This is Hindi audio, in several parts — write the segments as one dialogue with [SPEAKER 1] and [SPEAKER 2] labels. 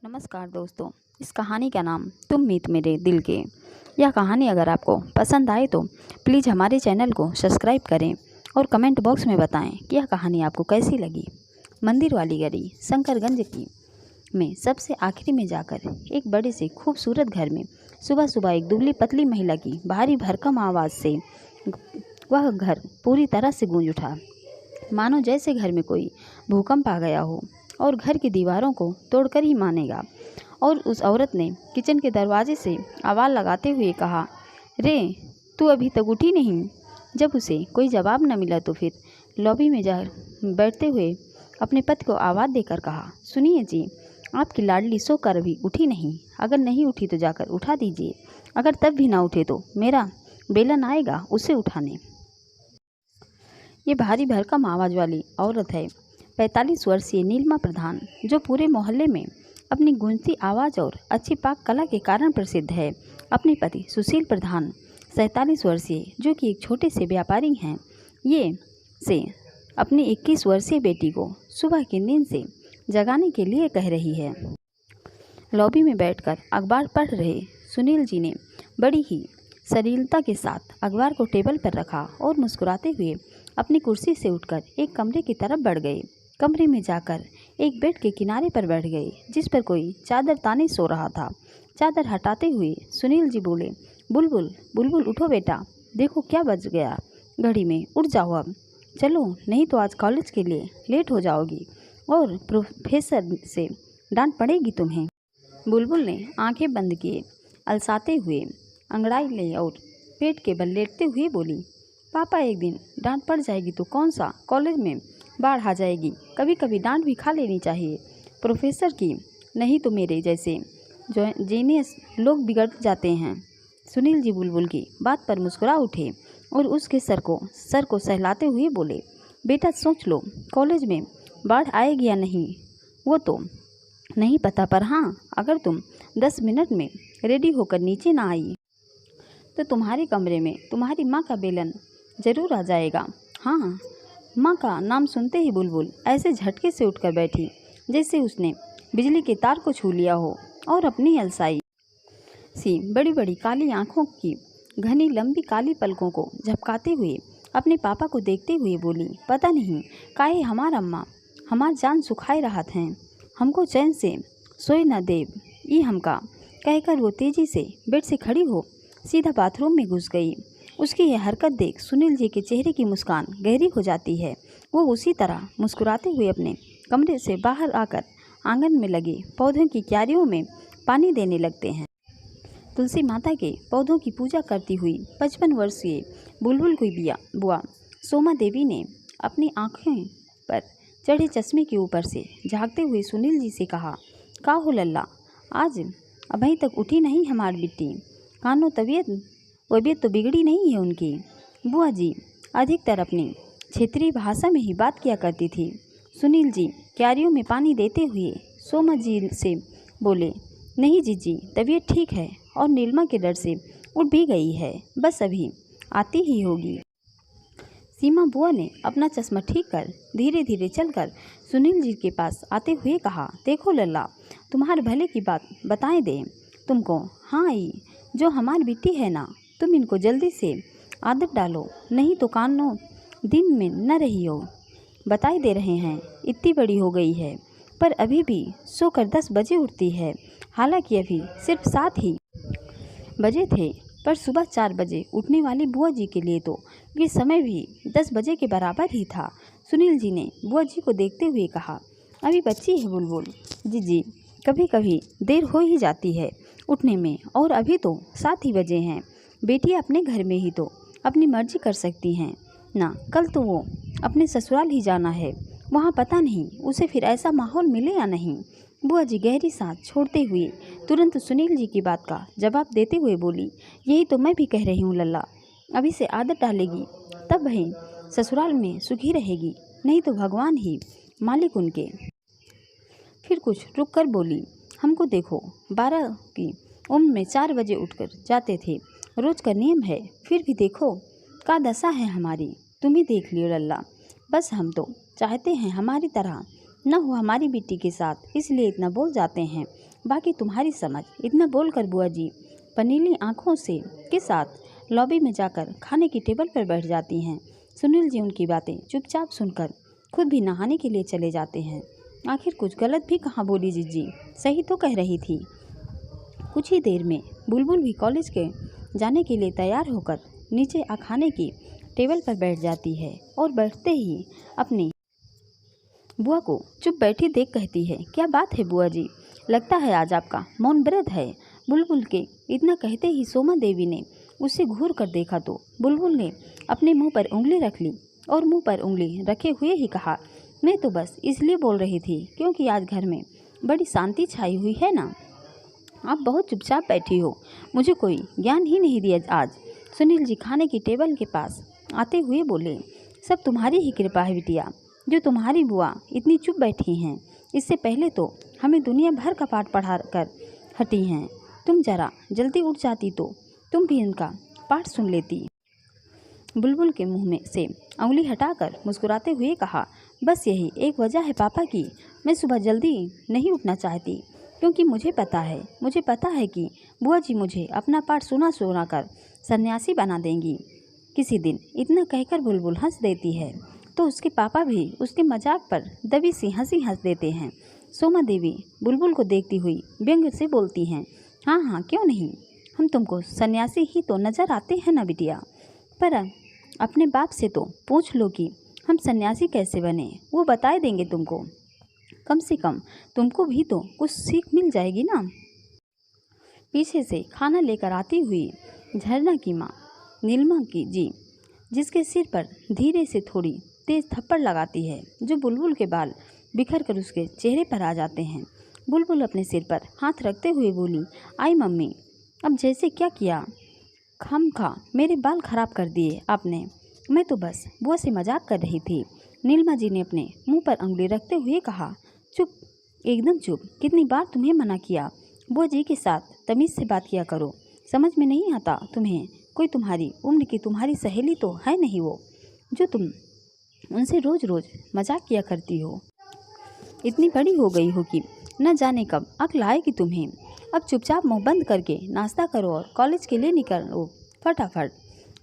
[SPEAKER 1] नमस्कार दोस्तों। इस कहानी का नाम तुम मीत मेरे दिल के। यह कहानी अगर आपको पसंद आए तो प्लीज़ हमारे चैनल को सब्सक्राइब करें और कमेंट बॉक्स में बताएं कि यह कहानी आपको कैसी लगी। मंदिर वाली गली शंकरगंज की में सबसे आखिरी में जाकर एक बड़े से खूबसूरत घर में सुबह सुबह एक दुबली पतली महिला की भारी भरकम आवाज़ से वह घर पूरी तरह से गूंज उठा, मानो जैसे घर में कोई भूकंप आ गया हो और घर की दीवारों को तोड़कर ही मानेगा। और उस औरत ने किचन के दरवाजे से आवाज़ लगाते हुए कहा, रे तू अभी तक उठी नहीं। जब उसे कोई जवाब न मिला तो फिर लॉबी में जा बैठते हुए अपने पति को आवाज़ देकर कहा, सुनिए जी, आपकी लाडली सोकर अभी उठी नहीं। अगर नहीं उठी तो जाकर उठा दीजिए। अगर तब भी ना उठे तो मेरा बेलन आएगा उसे उठाने। ये भारी भरकम आवाज़ वाली औरत है 45 वर्षीय नीलिमा प्रधान, जो पूरे मोहल्ले में अपनी गूंजती आवाज़ और अच्छी पाक कला के कारण प्रसिद्ध है। अपने पति सुशील प्रधान 47 वर्षीय, जो कि एक छोटे से व्यापारी हैं, ये से अपनी 21 वर्षीय बेटी को सुबह की नींद से जगाने के लिए कह रही है। लॉबी में बैठकर अखबार पढ़ रहे सुनील जी ने बड़ी ही सलीलता के साथ अखबार को टेबल पर रखा और मुस्कुराते हुए अपनी कुर्सी से उठकर एक कमरे की तरफ बढ़ गए। कमरे में जाकर एक बेड के किनारे पर बैठ गए, जिस पर कोई चादर ताने सो रहा था। चादर हटाते हुए सुनील जी बोले, बुलबुल बुलबुल उठो बेटा, देखो क्या बज गया घड़ी में, उठ जाओ अब, चलो नहीं तो आज कॉलेज के लिए लेट हो जाओगी और प्रोफेसर से डांट पड़ेगी तुम्हें। बुलबुल ने आंखें बंद किए, अलसाते हुए अंगड़ाई ले और पेट के बल लेटते हुए बोली, पापा एक दिन डांट पड़ जाएगी तो कौन सा कॉलेज में बाढ़ आ जाएगी। कभी कभी डांट भी खा लेनी चाहिए प्रोफेसर की, नहीं तो मेरे जैसे जो जीनियस लोग बिगड़ जाते हैं। सुनील जी बुलबुल की बात पर मुस्कुरा उठे और उसके सर को सहलाते हुए बोले, बेटा सोच लो, कॉलेज में बाढ़ आएगी या नहीं वो तो नहीं पता, पर हाँ, अगर तुम 10 मिनट में रेडी होकर नीचे ना आई तो तुम्हारे कमरे में तुम्हारी माँ का बेलन जरूर आ जाएगा। हाँ, माँ का नाम सुनते ही बुलबुल ऐसे झटके से उठकर बैठी जैसे उसने बिजली के तार को छू लिया हो और अपनी अलसाई सी बड़ी बड़ी काली आंखों की घनी लंबी काली पलकों को झपकाते हुए अपने पापा को देखते हुए बोली, पता नहीं काहे हमारा अम्मा हमार जान सुखाए राहत हैं, हमको चैन से सोए न देव ई हमका। कहकर वो तेजी से बेड से खड़ी हो सीधा बाथरूम में घुस गई। उसकी यह हरकत देख सुनील जी के चेहरे की मुस्कान गहरी हो जाती है। वो उसी तरह मुस्कुराते हुए अपने कमरे से बाहर आकर आंगन में लगे पौधों की क्यारियों में पानी देने लगते हैं। तुलसी माता के पौधों की पूजा करती हुई 55 वर्षीय बुलबुल की बुआ सोमा देवी ने अपनी आँखें पर चढ़े चश्मे के ऊपर से झाँकते हुए सुनील जी से कहा, का हो लल्ला, आज अभी तक उठी नहीं हमारी बिट्टी, कानो तबीयत तो बिगड़ी नहीं है उनकी। बुआ जी अधिकतर अपनी क्षेत्रीय भाषा में ही बात किया करती थी। सुनील जी क्यारियों में पानी देते हुए सोमा जी से बोले, नहीं जीजी, तबीयत ठीक है और नीलिमा के डर से उठ भी गई है, बस अभी आती ही होगी। सीमा बुआ ने अपना चश्मा ठीक कर धीरे धीरे चलकर सुनील जी के पास आते हुए कहा, देखो लल्ला, तुम्हारे भले की बात बताएं दे तुमको। हाँ ई जो हमारी बेटी है ना, तुम इनको जल्दी से आदत डालो, नहीं तो कानों दिन में न रही हो। बताए दे रहे हैं, इतनी बड़ी हो गई है पर अभी भी सोकर 10 बजे उठती है। हालांकि अभी सिर्फ 7 ही बजे थे, पर सुबह 4 बजे उठने वाली बुआ जी के लिए तो ये समय भी 10 बजे के बराबर ही था। सुनील जी ने बुआ जी को देखते हुए कहा, अभी बच्ची है बुलबुल जी, कभी कभी देर हो ही जाती है उठने में, और अभी तो 7 ही बजे हैं। बेटी अपने घर में ही तो अपनी मर्जी कर सकती हैं ना, कल तो वो अपने ससुराल ही जाना है, वहाँ पता नहीं उसे फिर ऐसा माहौल मिले या नहीं। बुआ जी गहरी सांस छोड़ते हुए तुरंत सुनील जी की बात का जवाब देते हुए बोली, यही तो मैं भी कह रही हूँ लल्ला, अभी से आदत डालेगी तब बहन ससुराल में सुखी रहेगी, नहीं तो भगवान ही मालिक उनके। फिर कुछ रुक कर बोली, हमको देखो 12 की उम्र में 4 बजे उठकर जाते थे, रोज का नियम है, फिर भी देखो का दशा है हमारी, तुम ही देख लियो लल्ला। बस हम तो चाहते हैं हमारी तरह न हो हमारी बेटी के साथ, इसलिए इतना बोल जाते हैं। बाकी तुम्हारी समझ। इतना बोलकर बुआ जी पनीली आंखों से के साथ लॉबी में जाकर खाने की टेबल पर बैठ जाती हैं। सुनील जी उनकी बातें चुपचाप सुनकर खुद भी नहाने के लिए चले जाते हैं। आखिर कुछ गलत भी कहाँ बोली जीजी, सही तो कह रही थी। कुछ ही देर में बुलबुल भी कॉलेज के जाने के लिए तैयार होकर नीचे खाने की टेबल पर बैठ जाती है और बैठते ही अपनी बुआ को चुप बैठी देख कहती है, क्या बात है बुआ जी, लगता है आज आपका मौन व्रत है। बुलबुल के इतना कहते ही सोमा देवी ने उसे घूर कर देखा तो बुलबुल ने अपने मुंह पर उंगली रख ली और मुंह पर उंगली रखे हुए ही कहा, मैं तो बस इसलिए बोल रही थी क्योंकि आज घर में बड़ी शांति छाई हुई है ना। आप बहुत चुपचाप बैठी हो, मुझे कोई ज्ञान ही नहीं दिया आज। सुनील जी खाने की टेबल के पास आते हुए बोले, सब तुम्हारी ही कृपा है बिटिया, जो तुम्हारी बुआ इतनी चुप बैठी हैं। इससे पहले तो हमें दुनिया भर का पाठ पढ़ा कर हटी हैं। तुम जरा जल्दी उठ जाती तो तुम भी इनका पाठ सुन लेती। बुलबुल के मुंह में से उंगली हटाकर मुस्कुराते हुए कहा, बस यही एक वजह है पापा की मैं सुबह जल्दी नहीं उठना चाहती, क्योंकि मुझे पता है कि बुआ जी मुझे अपना पाठ सुना कर सन्यासी बना देंगी किसी दिन। इतना कहकर बुलबुल हंस देती है तो उसके पापा भी उसके मजाक पर दबी सी हंसी हंस देते हैं। सोमा देवी बुलबुल को देखती हुई व्यंग से बोलती हैं, हाँ हाँ क्यों नहीं, हम तुमको सन्यासी ही तो नज़र आते हैं ना बिटिया। पर अपने बाप से तो पूछ लो कि हम सन्यासी कैसे बने, वो बता देंगे तुमको। कम से कम तुमको भी तो कुछ सीख मिल जाएगी ना। पीछे से खाना लेकर आती हुई झरना की माँ नीलमा की जी जिसके सिर पर धीरे से थोड़ी तेज थप्पड़ लगाती है, जो बुलबुल के बाल बिखर कर उसके चेहरे पर आ जाते हैं। बुलबुल अपने सिर पर हाथ रखते हुए बोली, आई मम्मी, अब जैसे क्या किया, खामखा मेरे बाल खराब कर दिए आपने, मैं तो बस बुआ से मजाक कर रही थी। नीलमा जी ने अपने मुंह पर उंगली रखते हुए कहा, चुप, एकदम चुप, कितनी बार तुम्हें मना किया, बुआ जी के साथ तमीज़ से बात किया करो, समझ में नहीं आता तुम्हें, कोई तुम्हारी उम्र की तुम्हारी सहेली तो है नहीं वो, जो तुम उनसे रोज़ रोज़ मजाक किया करती हो। इतनी बड़ी हो गई हो कि न जाने कब अक्ल आएगी तुम्हें। अब चुपचाप मुंह बंद करके नाश्ता करो और कॉलेज के लिए निकलो फटाफट।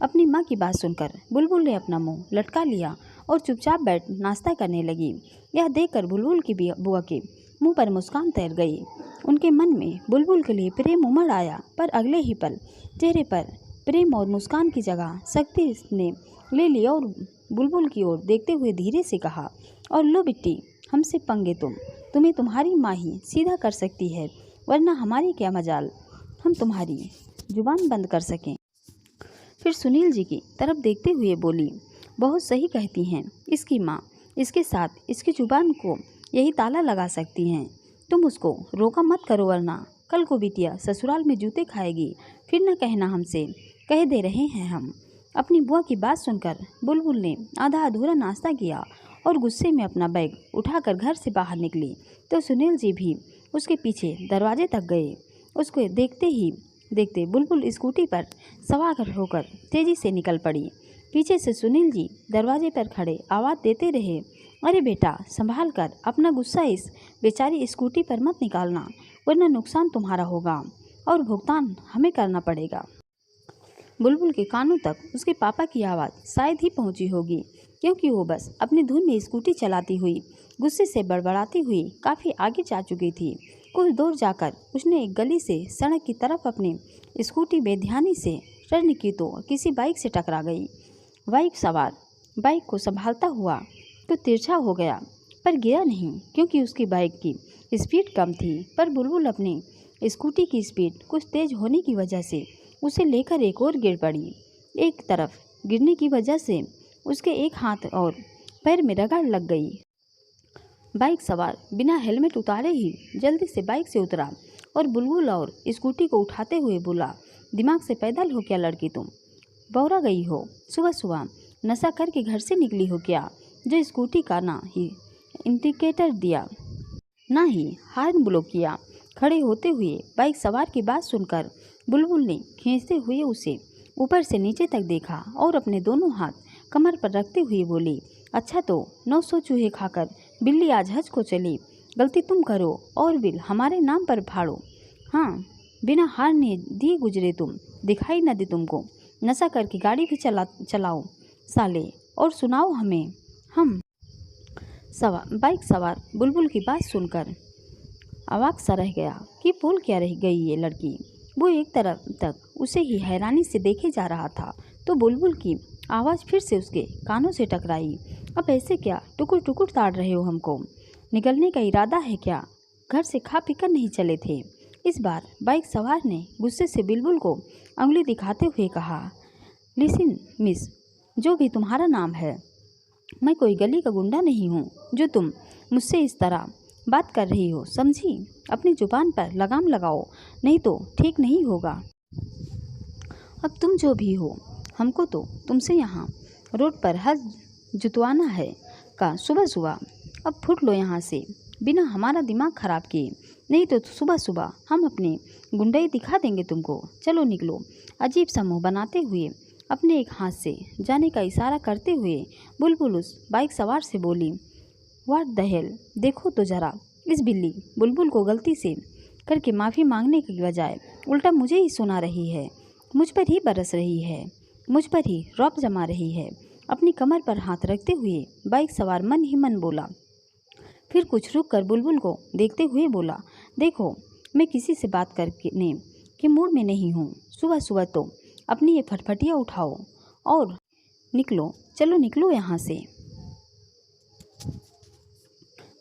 [SPEAKER 1] अपनी माँ की बात सुनकर बुलबुल ने अपना मुंह लटका लिया और चुपचाप बैठ नाश्ता करने लगी। यह देखकर बुलबुल की बुआ के मुंह पर मुस्कान तैर गई। उनके मन में बुलबुल के लिए प्रेम उमड़ आया, पर अगले ही पल चेहरे पर प्रेम और मुस्कान की जगह शक्ति ने ले लिया और बुलबुल की ओर देखते हुए धीरे से कहा, और लो बिट्टी, हमसे पंगे तुम्हें तुम्हारी माँ ही सीधा कर सकती है, वरना हमारी क्या मजाल हम तुम्हारी जुबान बंद कर सकें। फिर सुनील जी की तरफ देखते हुए बोली, बहुत सही कहती हैं इसकी माँ, इसके साथ इसकी जुबान को यही ताला लगा सकती हैं। तुम उसको रोका मत करो, वरना कल को बिटिया ससुराल में जूते खाएगी, फिर न कहना हमसे कह दे रहे हैं हम। अपनी बुआ की बात सुनकर बुलबुल ने आधा अधूरा नाश्ता किया और गुस्से में अपना बैग उठाकर घर से बाहर निकली तो सुनील जी भी उसके पीछे दरवाजे तक गए। उसको देखते ही देखते बुलबुल स्कूटी पर सवार होकर तेजी से निकल पड़ी। पीछे से सुनील जी दरवाजे पर खड़े आवाज़ देते रहे, अरे बेटा संभाल कर, अपना गुस्सा इस बेचारी स्कूटी पर मत निकालना, वरना नुकसान तुम्हारा होगा और भुगतान हमें करना पड़ेगा। बुलबुल के कानों तक उसके पापा की आवाज़ शायद ही पहुंची होगी, क्योंकि वो बस अपनी धुन में स्कूटी चलाती हुई गुस्से से बड़बड़ाती हुई काफ़ी आगे जा चुकी थी। कुछ दूर जाकर उसने एक गली से सड़क की तरफ अपनी स्कूटी बेध्यानी से टर्न की तो किसी बाइक से टकरा गई। बाइक सवार बाइक को संभालता हुआ तो तिरछा हो गया, पर गिरा नहीं, क्योंकि उसकी बाइक की स्पीड कम थी। पर बुलबुल अपनी स्कूटी की स्पीड कुछ तेज होने की वजह से उसे लेकर एक और गिर पड़ी। एक तरफ गिरने की वजह से उसके एक हाथ और पैर में रगड़ लग गई। बाइक सवार बिना हेलमेट उतारे ही जल्दी से बाइक से उतरा और बुलबुल और स्कूटी को उठाते हुए बोला, दिमाग से पैदल हो क्या लड़की तुम, बौरा गई हो, सुबह सुबह नशा करके घर से निकली हो क्या, जो स्कूटी का ना ही इंडिकेटर दिया ना ही हॉर्न ब्लो किया। खड़े होते हुए बाइक सवार की बात सुनकर बुलबुल ने खींचते हुए उसे ऊपर से नीचे तक देखा और अपने दोनों हाथ कमर पर रखते हुए बोली, अच्छा तो 900 चूहे खाकर बिल्ली आज हज को चली, गलती तुम करो और बिल हमारे नाम पर फाड़ो। हाँ, बिना हारने दिए गुजरे तुम, दिखाई न दे तुमको, नशा करके गाड़ी भी चलाओ साले, और सुनाओ हमें हम। बाइक सवार बुलबुल की बात सुनकर अवाक सा रह गया कि बोल क्या रह गई ये लड़की। वो एक तरफ तक उसे ही हैरानी से देखे जा रहा था तो बुलबुल की आवाज़ फिर से उसके कानों से टकराई। अब ऐसे क्या टुकुर टुकुर ताड़ रहे हो हमको? निकलने का इरादा है क्या? घर से खा पी कर नहीं चले थे? इस बार बाइक सवार ने गुस्से से बुलबुल को उंगली दिखाते हुए कहा, लिसन मिस, जो भी तुम्हारा नाम है, मैं कोई गली का गुंडा नहीं हूँ जो तुम मुझसे इस तरह बात कर रही हो, समझी? अपनी जुबान पर लगाम लगाओ, नहीं तो ठीक नहीं होगा। अब तुम जो भी हो, हमको तो तुमसे यहाँ रोड पर हल जुतवाना है का सुबह सुबह। अब फुट लो यहाँ से बिना हमारा दिमाग खराब किए, नहीं तो सुबह सुबह हम अपने गुंडई दिखा देंगे तुमको। चलो निकलो। अजीब सा मुँह बनाते हुए अपने एक हाथ से जाने का इशारा करते हुए बुलबुल उस बाइक सवार से बोली, व्हाट द हेल, देखो तो जरा इस बिल्ली। बुलबुल को गलती से करके माफ़ी मांगने की बजाय उल्टा मुझे ही सुना रही है, मुझ पर ही बरस रही है, मुझ पर ही रौब जमा रही है। अपनी कमर पर हाथ रखते हुए बाइक सवार मन ही मन बोला। फिर कुछ रुक कर बुलबुल को देखते हुए बोला, देखो मैं किसी से बात करने के मूड में नहीं हूँ। सुबह सुबह तो अपनी ये फटफटियाँ उठाओ और निकलो, चलो निकलो यहाँ से।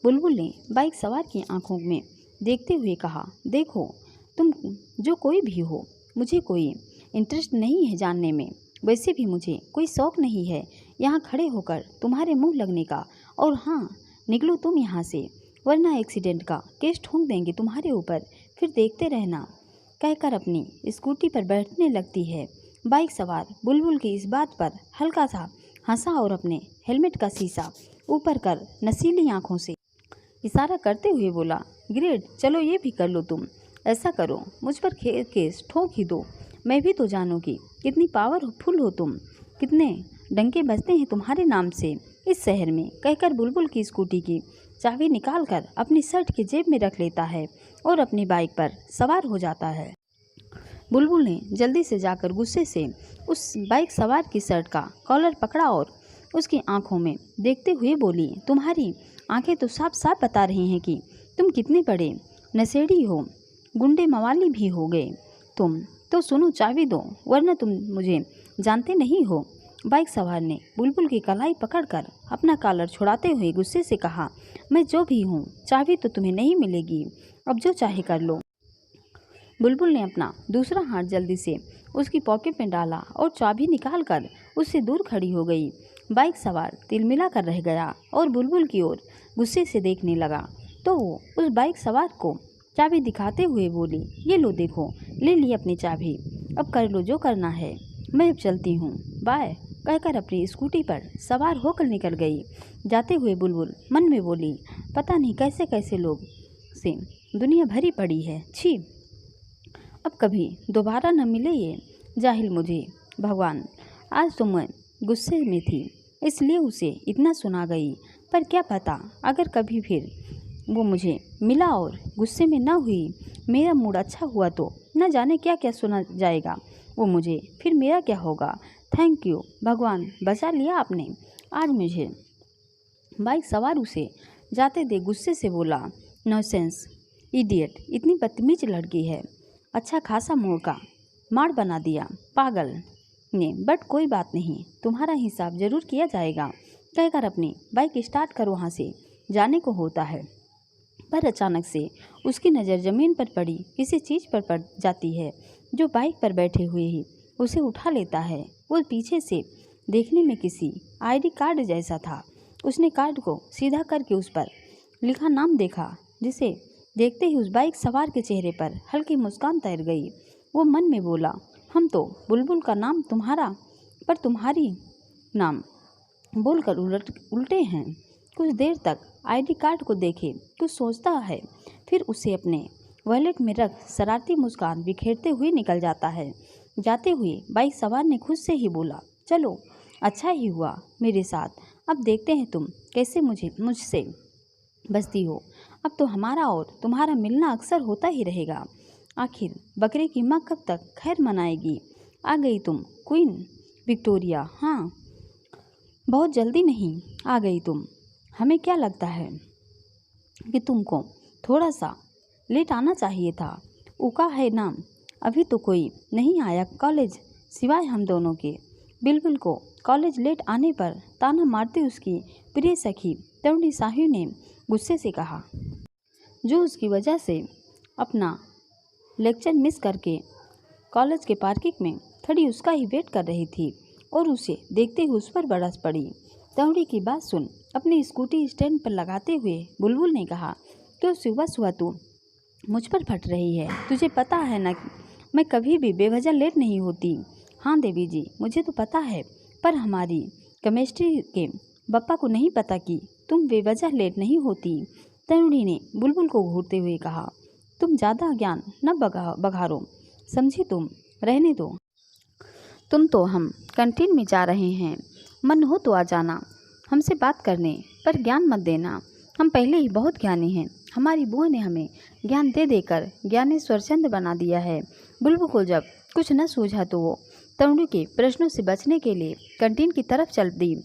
[SPEAKER 1] बुलबुल ने बाइक सवार की आंखों में देखते हुए कहा, देखो तुम जो कोई भी हो, मुझे कोई इंटरेस्ट नहीं है जानने में। वैसे भी मुझे कोई शौक़ नहीं है यहाँ खड़े होकर तुम्हारे मुंह लगने का। और हाँ, निकलो तुम यहाँ से, वरना एक्सीडेंट का केस ठोंक देंगे तुम्हारे ऊपर, फिर देखते रहना, कहकर अपनी स्कूटी पर बैठने लगती है। बाइक सवार बुलबुल की इस बात पर हल्का सा हंसा और अपने हेलमेट का शीशा ऊपर कर नशीली आंखों से इशारा करते हुए बोला, ग्रेट, चलो ये भी कर लो तुम। ऐसा करो, मुझ पर केस ठोक ही दो, मैं भी तो जानूंगी कितनी पावरफुल हो तुम, कितने डंके बजते हैं तुम्हारे नाम से इस शहर में। कहकर बुलबुल की स्कूटी की चाबी निकालकर अपनी शर्ट की जेब में रख लेता है और अपनी बाइक पर सवार हो जाता है। बुलबुल ने जल्दी से जाकर गुस्से से उस बाइक सवार की शर्ट का कॉलर पकड़ा और उसकी आंखों में देखते हुए बोली, तुम्हारी आंखें तो साफ साफ बता रही हैं कि तुम कितने बड़े नशेड़ी हो, गुंडे मवाली भी हो गए तुम। तो सुनो, चाबी दो, वरना तुम मुझे जानते नहीं हो। बाइक सवार ने बुलबुल की कलाई पकड़कर अपना कॉलर छुड़ाते हुए गुस्से से कहा, मैं जो भी हूँ, चाबी तो तुम्हें नहीं मिलेगी, अब जो चाहे कर लो। बुलबुल ने अपना दूसरा हाथ जल्दी से उसकी पॉकेट में डाला और चाबी निकालकर उससे दूर खड़ी हो गई। बाइक सवार तिलमिला कर रह गया और बुलबुल की ओर गुस्से से देखने लगा तो वो उस बाइक सवार को चाबी दिखाते हुए बोली, ये लो देखो, ले ली अपनी चाबी, अब कर लो जो करना है, मैं अब चलती हूँ, बाय। कहकर अपनी स्कूटी पर सवार होकर निकल गई। जाते हुए बुलबुल मन में बोली, पता नहीं कैसे कैसे लोग से दुनिया भरी पड़ी है, छी, अब कभी दोबारा न मिले ये जाहिल मुझे। भगवान, आज तो मैं गुस्से में थी इसलिए उसे इतना सुना गई, पर क्या पता अगर कभी फिर वो मुझे मिला और गुस्से में ना हुई, मेरा मूड अच्छा हुआ तो न जाने क्या क्या सुना जाएगा वो मुझे, फिर मेरा क्या होगा। थैंक यू भगवान, बचा लिया आपने आज मुझे। बाइक सवार उसे जाते देख गुस्से से बोला, नॉनसेंस, इडियट, इतनी बदतमीज लड़की है, अच्छा खासा मुँह का मार बना दिया पागल ने, बट कोई बात नहीं, तुम्हारा हिसाब जरूर किया जाएगा। कहकर अपनी बाइक स्टार्ट कर वहाँ से जाने को होता है, पर अचानक से उसकी नज़र ज़मीन पर पड़ी किसी चीज़ पर पड़ जाती है जो बाइक पर बैठे हुए ही उसे उठा लेता है। वो पीछे से देखने में किसी आईडी कार्ड जैसा था। उसने कार्ड को सीधा करके उस पर लिखा नाम देखा, जिसे देखते ही उस बाइक सवार के चेहरे पर हल्की मुस्कान तैर गई। वो मन में बोला, हम तो बुलबुल का नाम तुम्हारा पर तुम्हारी नाम बोलकर उल्टे हैं। कुछ देर तक आईडी कार्ड को देखे कुछ सोचता है, फिर उसे अपने वॉलेट में रख शरारती मुस्कान बिखेरते हुए निकल जाता है। जाते हुए बाइक सवार ने खुद से ही बोला, चलो अच्छा ही हुआ मेरे साथ, अब देखते हैं तुम कैसे मुझसे बसती हो। अब तो हमारा और तुम्हारा मिलना अक्सर होता ही रहेगा। आखिर बकरे की माँ कब तक खैर मनाएगी। आ गई तुम क्वीन विक्टोरिया। हाँ, बहुत जल्दी नहीं आ गई तुम। हमें क्या लगता है कि तुमको थोड़ा सा लेट आना चाहिए था। उका है नाम, अभी तो कोई नहीं आया कॉलेज सिवाय हम दोनों के। बिल्कुल को कॉलेज लेट आने पर ताना मारती उसकी प्रिय सखी तरुणी साहू ने गुस्से से कहा, जो उसकी वजह से अपना लेक्चर मिस करके कॉलेज के पार्किंग में खड़ी उसका ही वेट कर रही थी और उसे देखते ही उस पर बरस पड़ी। तरुणी की बात सुन अपनी स्कूटी स्टैंड पर लगाते हुए बुलबुल ने कहा, क्यों सुबह सुबह तू मुझ पर फट रही है। तुझे पता है ना कि मैं कभी भी बेवजह लेट नहीं होती। हाँ देवी जी, मुझे तो पता है, पर हमारी केमिस्ट्री के बप्पा को नहीं पता कि तुम बेवजह लेट नहीं होती। तरुणी ने बुलबुल को घूरते हुए कहा, तुम ज़्यादा ज्ञान न बघारो, समझी तुम, रहने दो। तुम तो हम कैंटीन में जा रहे हैं, मन हो तो आ जाना हमसे बात करने, पर ज्ञान मत देना। हम पहले ही बहुत ज्ञानी हैं। हमारी बुआ ने हमें ज्ञान दे देकर ज्ञानेश्वर चंद बना दिया है। बुलबुल को जब कुछ न सूझा तो वो तरुणी के प्रश्नों से बचने के लिए कैंटीन की तरफ चल दी।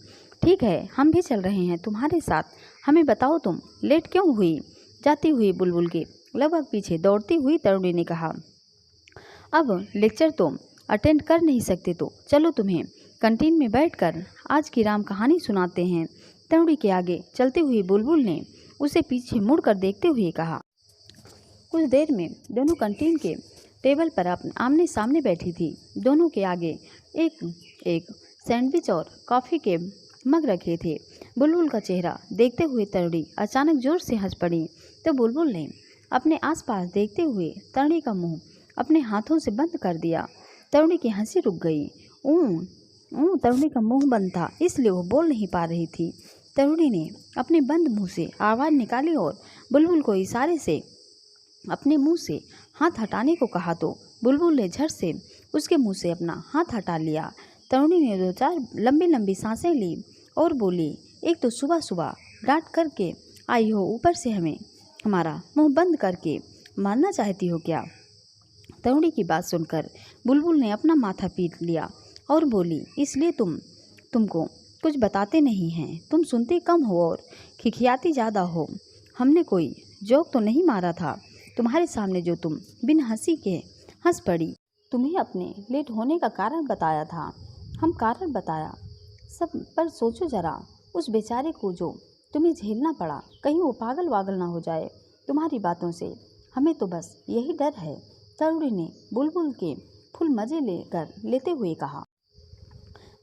[SPEAKER 1] ठीक है, हम भी चल रहे हैं तुम्हारे साथ। हमें बताओ तुम लेट क्यों हुई। जाती हुई बुलबुल के लगभग पीछे दौड़ती हुई तरुणी ने कहा, अब लेक्चर तो अटेंड कर नहीं सकते तो चलो तुम्हें कैंटीन में बैठकर आज की राम कहानी सुनाते हैं। तरुणी के आगे चलती हुई बुलबुल ने उसे पीछे मुड़कर देखते हुए कहा। कुछ देर में दोनों कैंटीन के टेबल पर आमने सामने बैठी थी। दोनों के आगे एक एक सैंडविच और कॉफ़ी के मग रखे थे। बुलबुल का चेहरा देखते हुए तरुणी अचानक जोर से हंस पड़ी। तो बुलबुल ने अपने आसपास देखते हुए तरुणी का मुंह अपने हाथों से बंद कर दिया। तरुणी की हंसी रुक गई। तरुणी का मुंह बंद था, इसलिए वो बोल नहीं पा रही थी। तरुणी ने अपने बंद मुंह से आवाज़ निकाली और बुलबुल को इशारे से अपने मुंह से हाथ हटाने को कहा तो बुलबुल ने झट से उसके मुंह से अपना हाथ हटा लिया। तरुणी ने 2-4 लंबी लंबी सांसें ली और बोली, एक तो सुबह सुबह डांट करके आई हो, ऊपर से हमें हमारा मुंह बंद करके मारना चाहती हो क्या। तरुणी की बात सुनकर बुलबुल ने अपना माथा पीट लिया और बोली, इसलिए तुमको कुछ बताते नहीं हैं। तुम सुनते कम हो और खिखियाती ज़्यादा हो। हमने कोई जोक तो नहीं मारा था तुम्हारे सामने जो तुम बिन हंसी के हंस पड़ी। तुम्हें अपने लेट होने का कारण बताया था। हम कारण बताया सब, पर सोचो जरा उस बेचारे को जो तुम्हें झेलना पड़ा, कहीं वो पागल वागल ना हो जाए तुम्हारी बातों से। हमें तो बस यही डर है। तरुणी ने बुलबुल के फुल मज़े लेते हुए कहा।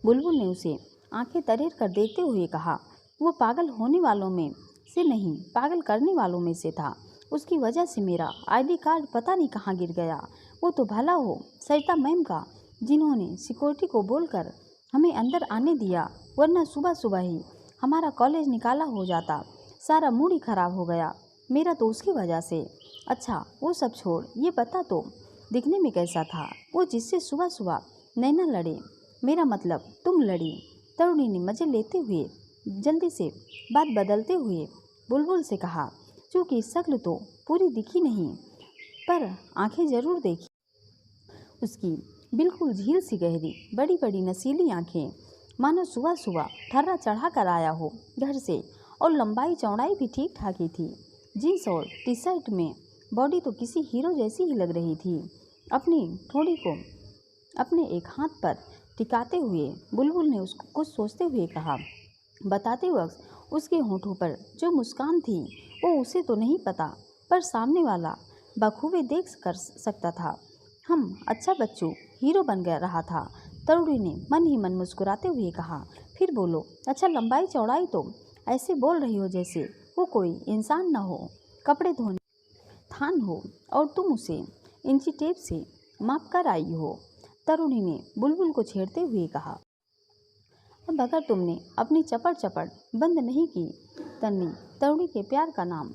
[SPEAKER 1] बुलबुल ने उसे आंखें तरेर कर देखते हुए कहा, वो पागल होने वालों में से नहीं, पागल करने वालों में से था। उसकी वजह से मेरा आईडी कार्ड पता नहीं कहाँ गिर गया। वो तो भला हो सरिता मैम का, जिन्होंने सिक्योरिटी को बोलकर हमें अंदर आने दिया, वरना सुबह सुबह ही हमारा कॉलेज निकाला हो जाता। सारा मूड ही खराब हो गया मेरा तो उसकी वजह से। अच्छा वो सब छोड़, ये बता तो दिखने में कैसा था वो जिससे सुबह सुबह नैना लड़े। मेरा मतलब तुम लड़ी। तरुणी ने मजे लेते हुए जल्दी से बात बदलते हुए बुलबुल से कहा, चूँकि शक्ल तो पूरी दिखी नहीं, पर आंखें जरूर देखी। उसकी बिल्कुल झील सी गहरी बड़ी बड़ी नसीली आंखें, मानो सुबह सुबह ठर्रा चढ़ा कर आया हो घर से, और लंबाई चौड़ाई भी ठीक ठाक ही थी। जीन्स और टी शर्ट में बॉडी तो किसी हीरो जैसी ही लग रही थी। अपनी ठोड़ी को अपने एक हाथ पर टिकाते हुए बुलबुल ने उसको कुछ सोचते हुए कहा। बताते वक्त उसके होठों पर जो मुस्कान थी वो उसे तो नहीं पता, पर सामने वाला बखूबे देख कर सकता था। हम अच्छा बच्चू हीरो बन गया रहा था। तरुणी ने मन ही मन मुस्कुराते हुए कहा। फिर बोलो, अच्छा लंबाई चौड़ाई तो ऐसे बोल रही हो जैसे वो कोई इंसान न हो, कपड़े धोने थान हो और तुम उसे इंची टेप से माप कर आई हो। तरुणी ने बुलबुल को छेड़ते हुए कहा। अब अगर तुमने अपनी चपड़ चपड़ बंद नहीं की तरुणी के प्यार का नाम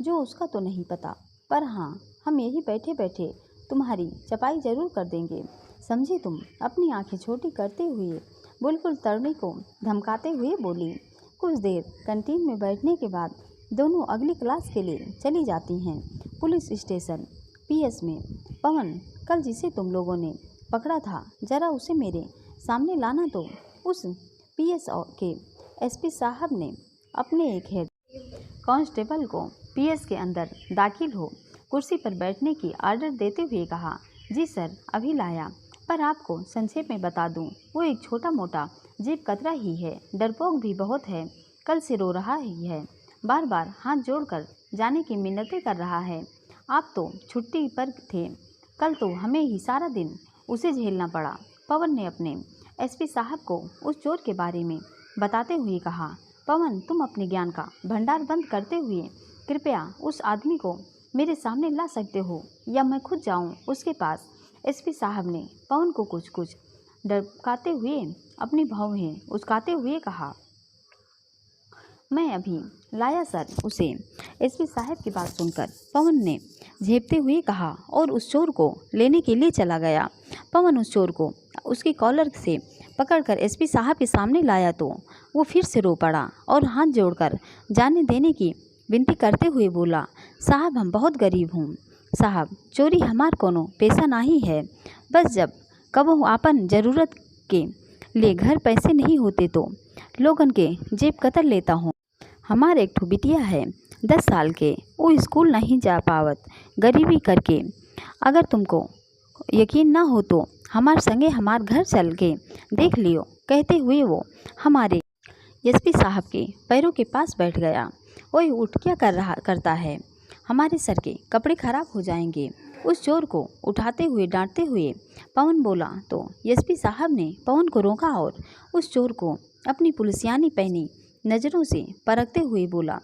[SPEAKER 1] जो उसका तो नहीं पता, पर हाँ हम यही बैठे बैठे तुम्हारी चपाई जरूर कर देंगे, समझी तुम। अपनी आंखें छोटी करते हुए बुलबुल तरुणी को धमकाते हुए बोली। कुछ देर कैंटीन में बैठने के बाद दोनों अगली क्लास के लिए चली जाती हैं। पुलिस स्टेशन पीएस में। पवन, कल जिसे तुम लोगों ने पकड़ा था, जरा उसे मेरे सामने लाना। तो उस पीएस के एसपी साहब ने अपने एक हेड कांस्टेबल को पीएस के अंदर दाखिल हो कुर्सी पर बैठने की आर्डर देते हुए कहा। जी सर, अभी लाया। पर आपको संक्षेप में बता दूं, वो एक छोटा मोटा जेब कतरा ही है, डरपोक भी बहुत है, कल से रो रहा ही है, बार बार हाथ जोड़कर जाने की मिन्नतें कर रहा है। आप तो छुट्टी पर थे, कल तो हमें ही सारा दिन उसे झेलना पड़ा। पवन ने अपने एसपी साहब को उस चोर के बारे में बताते हुए कहा। पवन, तुम अपने ज्ञान का भंडार बंद करते हुए कृपया उस आदमी को मेरे सामने ला सकते हो, या मैं खुद जाऊं उसके पास। एसपी साहब ने पवन को कुछ कुछ डरकाते हुए, अपनी भौहें उचकाते हुए कहा। मैं अभी लाया सर उसे। एसपी साहब की बात सुनकर पवन ने झेपते हुए कहा और उस चोर को लेने के लिए चला गया। पवन उस चोर को उसकी कॉलर से पकड़कर एसपी साहब के सामने लाया तो वो फिर से रो पड़ा और हाथ जोड़कर जाने देने की विनती करते हुए बोला, साहब हम बहुत गरीब हूँ साहब, चोरी हमार कोनो पेशा नहीं है, बस जब कबो आपन ज़रूरत के लिए घर पैसे नहीं होते तो लोगन के जेब कतर लेता हूँ। हमार एक ठो बिटिया है 10 साल के, वो स्कूल नहीं जा पावत गरीबी करके। अगर तुमको यकीन ना हो तो हमार संगे हमार घर चल के देख लियो। कहते हुए वो हमारे एसपी साहब के पैरों के पास बैठ गया। ओए उठ, क्या करता है, हमारे सर के कपड़े खराब हो जाएंगे। उस चोर को उठाते हुए डांटते हुए पवन बोला तो एसपी साहब ने पवन को रोका और उस चोर को अपनी पुलिसियानी पहनी नज़रों से परखते हुए बोला,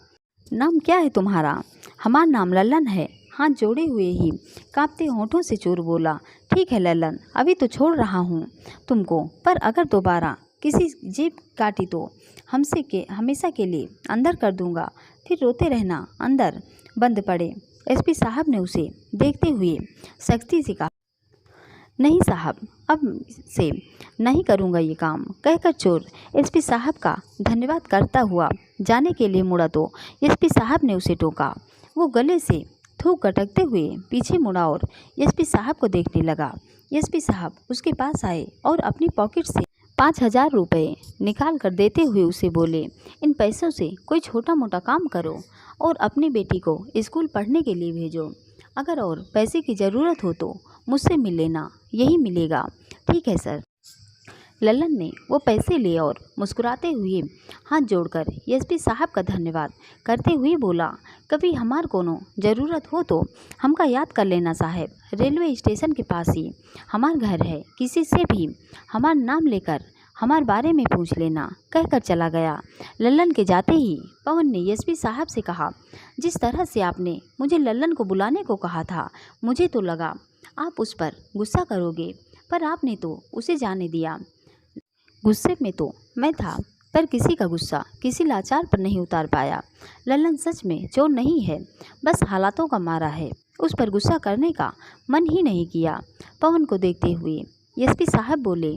[SPEAKER 1] नाम क्या है तुम्हारा? हमारा नाम लल्लन है। हाथ जोड़े हुए ही कांपते होंठों से चोर बोला, ठीक है लल्लन, अभी तो छोड़ रहा हूँ तुमको, पर अगर दोबारा किसी जेब काटी तो हमेशा के लिए अंदर कर दूंगा, फिर रोते रहना अंदर बंद पड़े। एसपी साहब ने उसे देखते हुए सख्ती से कहा, नहीं साहब, अब से नहीं करूँगा ये काम। कहकर चोर एसपी साहब का धन्यवाद करता हुआ जाने के लिए मुड़ा तो एसपी साहब ने उसे टोका। वो गले से थूक गटकते हुए पीछे मुड़ा और एसपी साहब को देखने लगा। एसपी साहब उसके पास आए और अपनी पॉकेट से 5,000 रुपये निकाल कर देते हुए उसे बोले, इन पैसों से कोई छोटा मोटा काम करो और अपनी बेटी को स्कूल पढ़ने के लिए भेजो। अगर और पैसे की ज़रूरत हो तो मुझसे मिल लेना, यही मिलेगा। ठीक है सर। लल्लन ने वो पैसे लिए और मुस्कुराते हुए हाथ जोड़कर एसपी साहब का धन्यवाद करते हुए बोला, कभी हमार कोनो ज़रूरत हो तो हमका याद कर लेना साहब। रेलवे स्टेशन के पास ही हमार घर है, किसी से भी हमार नाम लेकर हमार बारे में पूछ लेना। कहकर चला गया। लल्लन के जाते ही पवन ने एसपी साहब से कहा, जिस तरह से आपने मुझे लल्लन को बुलाने को कहा था, मुझे तो लगा आप उस पर गुस्सा करोगे, पर आपने तो उसे जाने दिया। गुस्से में तो मैं था, पर किसी का गुस्सा किसी लाचार पर नहीं उतार पाया। लल्लन सच में चोर नहीं है, बस हालातों का मारा है, उस पर गुस्सा करने का मन ही नहीं किया। पवन को देखते हुए एसपी साहब बोले,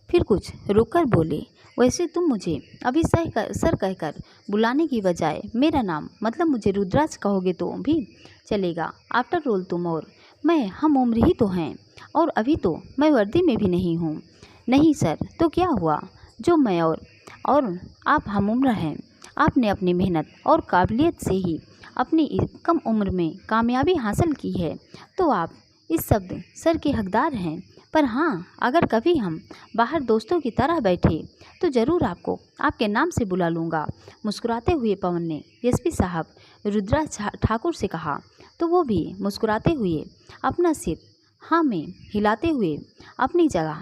[SPEAKER 1] फिर कुछ रुककर बोले, वैसे तुम मुझे अभी सर कहकर बुलाने की बजाय मेरा नाम मतलब मुझे रुद्राज कहोगे तो भी चलेगा। आफ्टर ऑल तुम और मैं हम उम्र ही तो हैं, और अभी तो मैं वर्दी में भी नहीं हूँ। नहीं सर, तो क्या हुआ, जो मैं और आप हम उम्र हैं। आपने अपनी मेहनत और काबिलियत से ही अपनी कम उम्र में कामयाबी हासिल की है, तो आप इस शब्द सर के हकदार हैं। पर हाँ, अगर कभी हम बाहर दोस्तों की तरह बैठे तो ज़रूर आपको आपके नाम से बुला लूँगा। मुस्कुराते हुए पवन ने एसपी साहब रुद्राज ठाकुर से कहा, तो वो भी मुस्कुराते हुए अपना सिर हाँ में हिलाते हुए अपनी जगह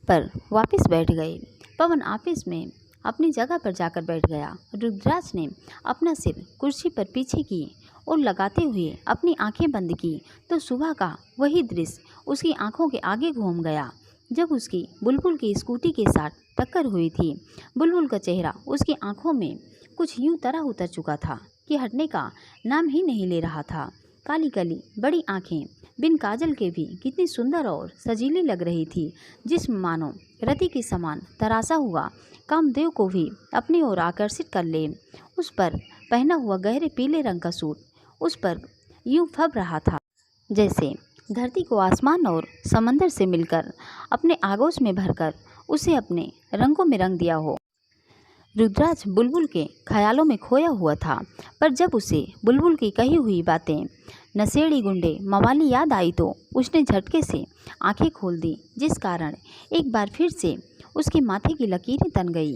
[SPEAKER 1] पर वापस बैठ गए। पवन ऑफिस में अपनी जगह पर जाकर बैठ गया। रुद्राज ने अपना सिर कुर्सी पर पीछे की और लगाते हुए अपनी आंखें बंद की तो सुबह का वही दृश्य उसकी आंखों के आगे घूम गया, जब उसकी बुलबुल की स्कूटी के साथ टक्कर हुई थी। बुलबुल का चेहरा उसकी आंखों में कुछ यूं तरह उतर चुका था कि हटने का नाम ही नहीं ले रहा था। काली काली बड़ी आंखें बिन काजल के भी कितनी सुंदर और सजीली लग रही थी, जिसमें मानो रति के समान तरासा हुआ कामदेव को भी अपनी ओर आकर्षित कर ले। उस पर पहना हुआ गहरे पीले रंग का सूट उस पर यूं फब रहा था जैसे धरती को आसमान और समंदर से मिलकर अपने आगोश में भरकर उसे अपने रंगों में रंग दिया हो। रुद्राज बुलबुल के ख्यालों में खोया हुआ था, पर जब उसे बुलबुल की कही हुई बातें नशेड़ी गुंडे मवाली याद आई तो उसने झटके से आंखें खोल दी, जिस कारण एक बार फिर से उसके माथे की लकीरें तन गई।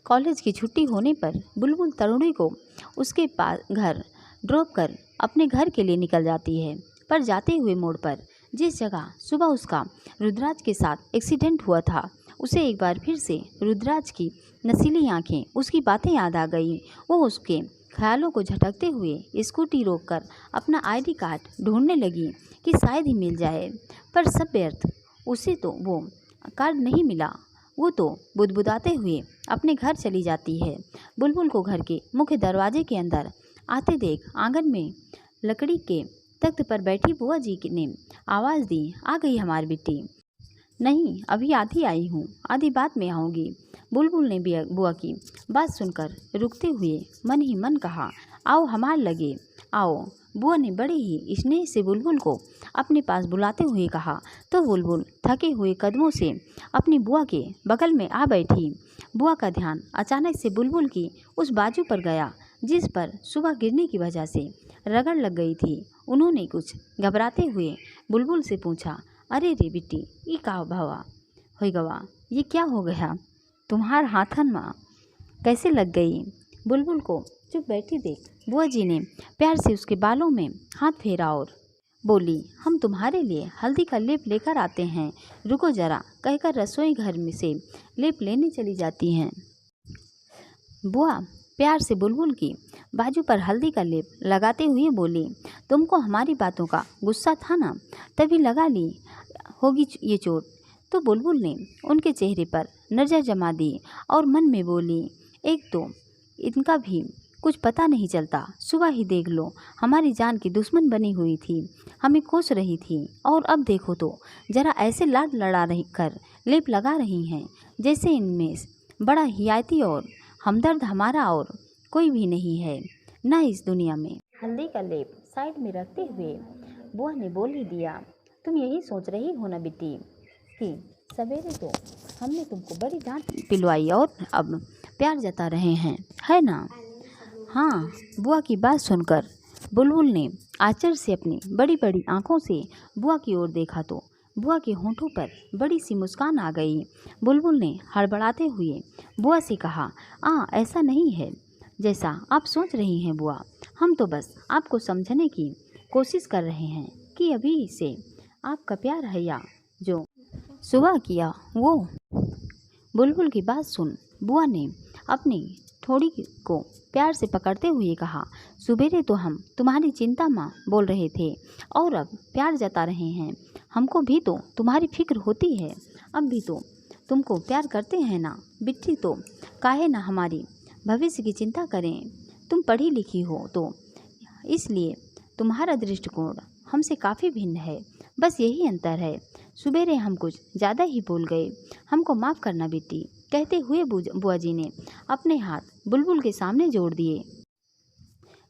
[SPEAKER 1] कॉलेज की छुट्टी होने पर बुलबुल तरुणी को उसके पास घर ड्रॉप कर अपने घर के लिए निकल जाती है, पर जाते हुए मोड़ पर जिस जगह सुबह उसका रुद्राज के साथ एक्सीडेंट हुआ था, उसे एक बार फिर से रुद्राज की नशीली आंखें, उसकी बातें याद आ गई। वो उसके ख्यालों को झटकते हुए स्कूटी रोककर अपना आईडी कार्ड ढूंढने लगी कि शायद ही मिल जाए, पर सब व्यर्थ। उसे तो वो कार्ड नहीं मिला। वो तो बुदबुदाते हुए अपने घर चली जाती है। बुलबुल को घर के मुख्य दरवाजे के अंदर आते देख आंगन में लकड़ी के तख्त पर बैठी बुआ जी ने आवाज़ दी, आ गई हमारी बिट्टी। नहीं, अभी आधी आई हूँ, आधी बाद में आऊँगी। बुलबुल ने बुआ की बात सुनकर रुकते हुए मन ही मन कहा, आओ हमार लगे आओ। बुआ ने बड़े ही स्नेह से बुलबुल को अपने पास बुलाते हुए कहा, तो बुलबुल थके हुए कदमों से अपनी बुआ के बगल में आ बैठी। बुआ का ध्यान अचानक से बुलबुल की उस बाजू पर गया जिस पर सुबह गिरने की वजह से रगड़ लग गई थी। उन्होंने कुछ घबराते हुए बुलबुल से पूछा, अरे रे बिट्टी, ये का भावा हो गवा, ये क्या हो गया? तुम्हार हाथन माँ कैसे लग गई? बुलबुल को चुप बैठी देख बुआ जी ने प्यार से उसके बालों में हाथ फेरा और बोली, हम तुम्हारे लिए हल्दी का लेप लेकर आते हैं, रुको जरा, कहकर रसोई घर में से लेप लेने चली जाती हैं। बुआ प्यार से बुलबुल की बाजू पर हल्दी का लेप लगाते हुए बोली, तुमको हमारी बातों का गुस्सा था ना, तभी लगा ली होगी ये चोट। तो बुलबुल ने उनके चेहरे पर नज़र जमा दी और मन में बोली, एक तो इनका भी कुछ पता नहीं चलता, सुबह ही देख लो हमारी जान की दुश्मन बनी हुई थी, हमें कोस रही थी, और अब देखो तो जरा ऐसे लाड लड़ा रही कर लेप लगा रही हैं जैसे इनमें बड़ा हियायती और हमदर्द हमारा और कोई भी नहीं है ना इस दुनिया में। हल्दी का लेप साइड में रखते हुए बुआ ने बोल ही दिया, तुम यही सोच रही हो ना बिट्टी कि सवेरे तो हमने तुमको बड़ी डांट पिलवाई और अब प्यार जता रहे हैं, है ना? हाँ। बुआ की बात सुनकर बुलबुल ने आश्चर्य से अपनी बड़ी बड़ी आंखों से बुआ की ओर देखा तो बुआ के होंठों पर बड़ी सी मुस्कान आ गई। बुलबुल ने हड़बड़ाते हुए बुआ से कहा, ऐसा नहीं है जैसा आप सोच रही हैं बुआ, हम तो बस आपको समझने की कोशिश कर रहे हैं कि अभी से आपका प्यार है या जो सुबह किया वो। बुलबुल की बात सुन बुआ ने अपनी ठोड़ी को प्यार से पकड़ते हुए कहा, सुबेरे तो हम तुम्हारी चिंता माँ बोल रहे थे और अब प्यार जता रहे हैं, हमको भी तो तुम्हारी फिक्र होती है, अब भी तो तुमको प्यार करते हैं ना बिट्टी, तो काहे ना हमारी भविष्य की चिंता करें। तुम पढ़ी लिखी हो तो इसलिए तुम्हारा दृष्टिकोण हमसे काफ़ी भिन्न है, बस यही अंतर है। सुबेरे हम कुछ ज़्यादा ही बोल गए, हमको माफ़ करना बिट्टी, कहते हुए बुआ जी ने अपने हाथ बुलबुल के सामने जोड़ दिए।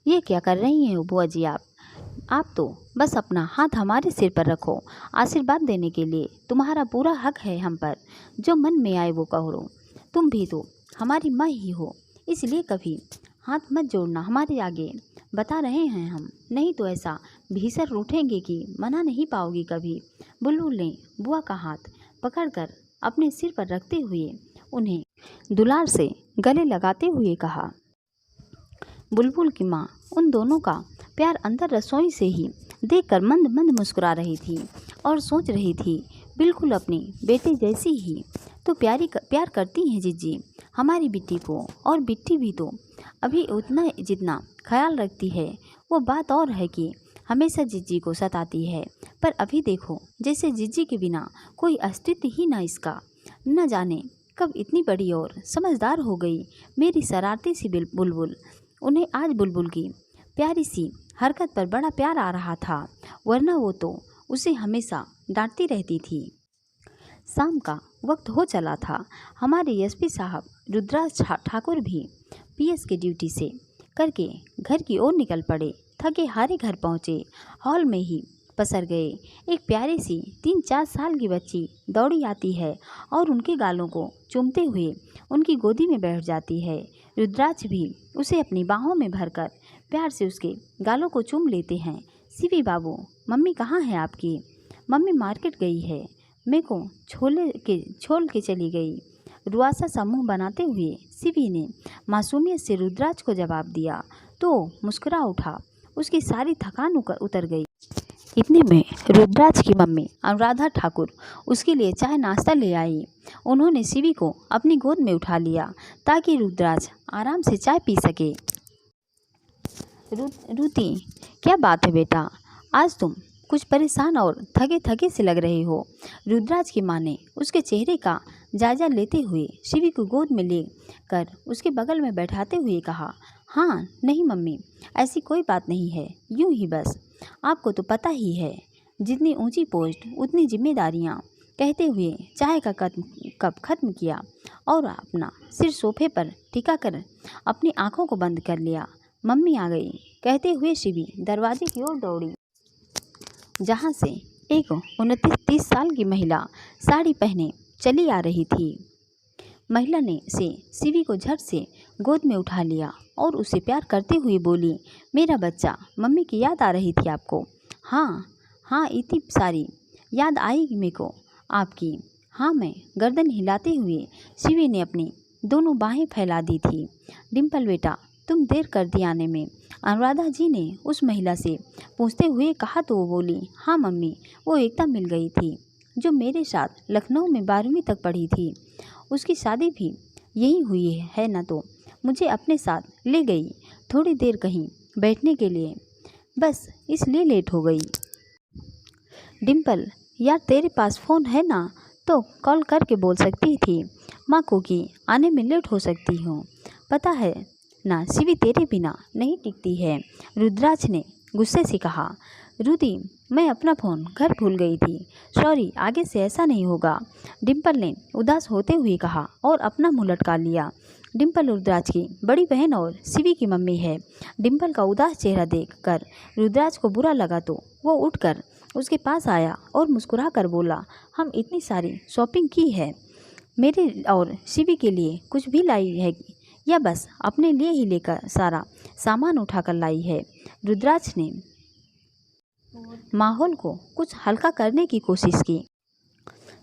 [SPEAKER 1] ये क्या कर रही हैं बुआ जी आप तो बस अपना हाथ हमारे सिर पर रखो, आशीर्वाद देने के लिए तुम्हारा पूरा हक है हम पर, जो मन में आए वो कहो। तुम भी तो हमारी माँ ही हो, इसलिए कभी हाथ मत जोड़ना हमारे आगे, बता रहे हैं हम, नहीं तो ऐसा भीषण रूठेंगे कि मना नहीं पाओगी कभी। बुलबुल ने बुआ का हाथ पकड़कर अपने सिर पर रखते हुए उन्हें दुलार से गले लगाते हुए कहा। बुलबुल की माँ उन दोनों का प्यार अंदर रसोई से ही देखकर मंद मंद मुस्कुरा रही थी और सोच रही थी, बिल्कुल अपनी बेटे जैसी ही तो प्यार करती हैं जिज्जी हमारी बिट्टी को, और बिट्टी भी तो अभी उतना जितना ख्याल रखती है। वो बात और है कि हमेशा जिज्जी को सताती है, पर अभी देखो जैसे जिज्जी के बिना कोई अस्तित्व ही ना इसका, न जाने कब इतनी बड़ी और समझदार हो गई मेरी शरारती सी बुलबुल। उन्हें आज बुलबुल की प्यारी सी हरकत पर बड़ा प्यार आ रहा था वरना वो तो उसे हमेशा डांटती रहती थी। शाम का वक्त हो चला था। हमारे एसपी साहब रुद्राज ठाकुर भी पीएस की ड्यूटी से करके घर की ओर निकल पड़े। थके हारे घर पहुँचे, हॉल में ही पसर गए। एक प्यारी सी 3-4 साल की बच्ची दौड़ी आती है और उनके गालों को चूमते हुए उनकी गोदी में बैठ जाती है। रुद्राज भी उसे अपनी बाहों में भरकर प्यार से उसके गालों को चूम लेते हैं। सीवी बाबू, मम्मी कहाँ है आपकी? मम्मी मार्केट गई है, मेरे को छोड़ के चली गई। रुआसा सा मुँह बनाते हुए सीवी ने मासूमियत से रुद्राज को जवाब दिया तो मुस्कुरा उठा। उसकी सारी थकान उतर गई। इतने में रुद्राज की मम्मी अनुराधा ठाकुर उसके लिए चाय नाश्ता ले आई। उन्होंने सीवी को अपनी गोद में उठा लिया ताकि रुद्राज आराम से चाय पी सके। रुति, क्या बात है बेटा, आज तुम कुछ परेशान और थके थके से लग रहे हो। रुद्राज की माँ ने उसके चेहरे का जायजा लेते हुए शिवी को गोद में ले कर उसके बगल में बैठाते हुए कहा, हाँ नहीं मम्मी, ऐसी कोई बात नहीं है, यूं ही बस। आपको तो पता ही है, जितनी ऊंची पोस्ट उतनी जिम्मेदारियाँ। कहते हुए चाय का कप खत्म किया और अपना सिर सोफे पर टिका कर अपनी आंखों को बंद कर लिया। मम्मी आ गई कहते हुए शिवी दरवाजे की ओर दौड़ी, जहाँ से एक 29-30 साल की महिला साड़ी पहने चली आ रही थी। महिला ने शिवी को झट से गोद में उठा लिया और उसे प्यार करते हुए बोली, मेरा बच्चा, मम्मी की याद आ रही थी आपको? हाँ, इतनी सारी याद आई मेरे को आपकी। हाँ, मैं गर्दन हिलाते हुए शिवी ने अपनी दोनों बाहें फैला दी थी। डिम्पल बेटा, तुम देर कर दी आने में, अनुराधा जी ने उस महिला से पूछते हुए कहा तो वो बोली, हाँ मम्मी, वो एकता मिल गई थी जो मेरे साथ लखनऊ में 12वीं तक पढ़ी थी। उसकी शादी भी यही हुई है ना, तो मुझे अपने साथ ले गई थोड़ी देर कहीं बैठने के लिए, बस इसलिए लेट हो गई। डिम्पल, यार तेरे पास फ़ोन है ना, तो कॉल करके बोल सकती थी माँ को कि आने में लेट हो सकती हूँ। पता है ना, शिवी तेरे बिना नहीं टिकती है, रुद्राज ने गुस्से से कहा। रुदी, मैं अपना फ़ोन घर भूल गई थी, सॉरी, आगे से ऐसा नहीं होगा, डिम्पल ने उदास होते हुए कहा और अपना मुँह लटका लिया। डिम्पल रुद्राज की बड़ी बहन और शिवी की मम्मी है। डिम्पल का उदास चेहरा देखकर रुद्राज को बुरा लगा तो वो उठकर उसके पास आया और मुस्कुरा कर बोला, हम इतनी सारी शॉपिंग की है, मेरे और शिवी के लिए कुछ भी लाई है या बस अपने लिए ही लेकर सारा सामान उठाकर लाई है? रुद्राज ने माहौल को कुछ हल्का करने की कोशिश की।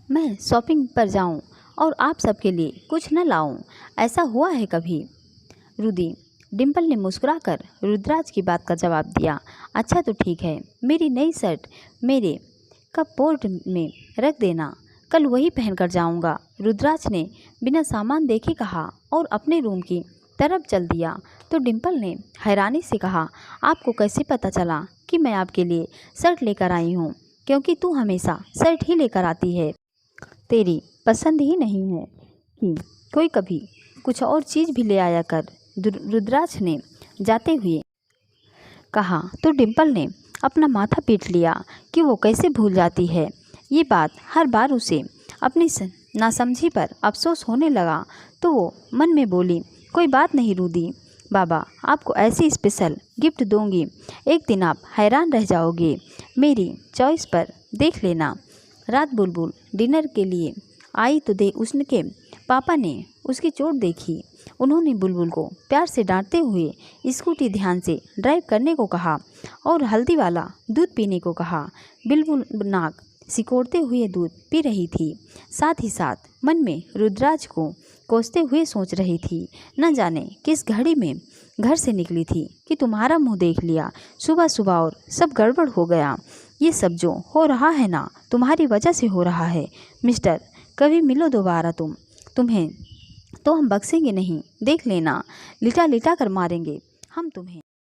[SPEAKER 1] मैं शॉपिंग पर जाऊं और आप सबके लिए कुछ न लाऊं, ऐसा हुआ है कभी? रुदी, डिम्पल ने मुस्कुराकर रुद्राज की बात का जवाब दिया। अच्छा तो ठीक है, मेरी नई शर्ट मेरे कपबोर्ड में रख देना, कल वही पहनकर जाऊंगा, रुद्राज ने बिना सामान देखे कहा और अपने रूम की तरफ चल दिया। तो डिम्पल ने हैरानी से कहा, आपको कैसे पता चला कि मैं आपके लिए शर्ट लेकर आई हूँ? क्योंकि तू हमेशा शर्ट ही लेकर आती है, तेरी पसंद ही नहीं है कि कोई कभी कुछ और चीज़ भी ले आया कर, रुद्राज ने जाते हुए कहा। तो डिम्पल ने अपना माथा पीट लिया कि वो कैसे भूल जाती है ये बात। हर बार उसे अपनी नासमझी पर अफसोस होने लगा तो वो मन में बोली, कोई बात नहीं रुदी, बाबा आपको ऐसी स्पेशल गिफ्ट दूंगी, एक दिन आप हैरान रह जाओगे, मेरी चॉइस पर देख लेना। रात बुलबुल डिनर के लिए आई तो उसके पापा ने उसकी चोट देखी। उन्होंने बुलबुल को प्यार से डांटते हुए स्कूटी ध्यान से ड्राइव करने को कहा और हल्दी वाला दूध पीने को कहा। बुलबुल नाक सिकोड़ते हुए दूध पी रही थी, साथ ही साथ मन में रुद्राज को कोसते हुए सोच रही थी, न जाने किस घड़ी में घर से निकली थी कि तुम्हारा मुंह देख लिया सुबह सुबह और सब गड़बड़ हो गया। ये सब जो हो रहा है ना, तुम्हारी वजह से हो रहा है मिस्टर, कभी मिलो दोबारा तुम्हें तो हम बख्शेंगे नहीं, देख लेना, लिटा लिटा कर मारेंगे हम तुम्हें।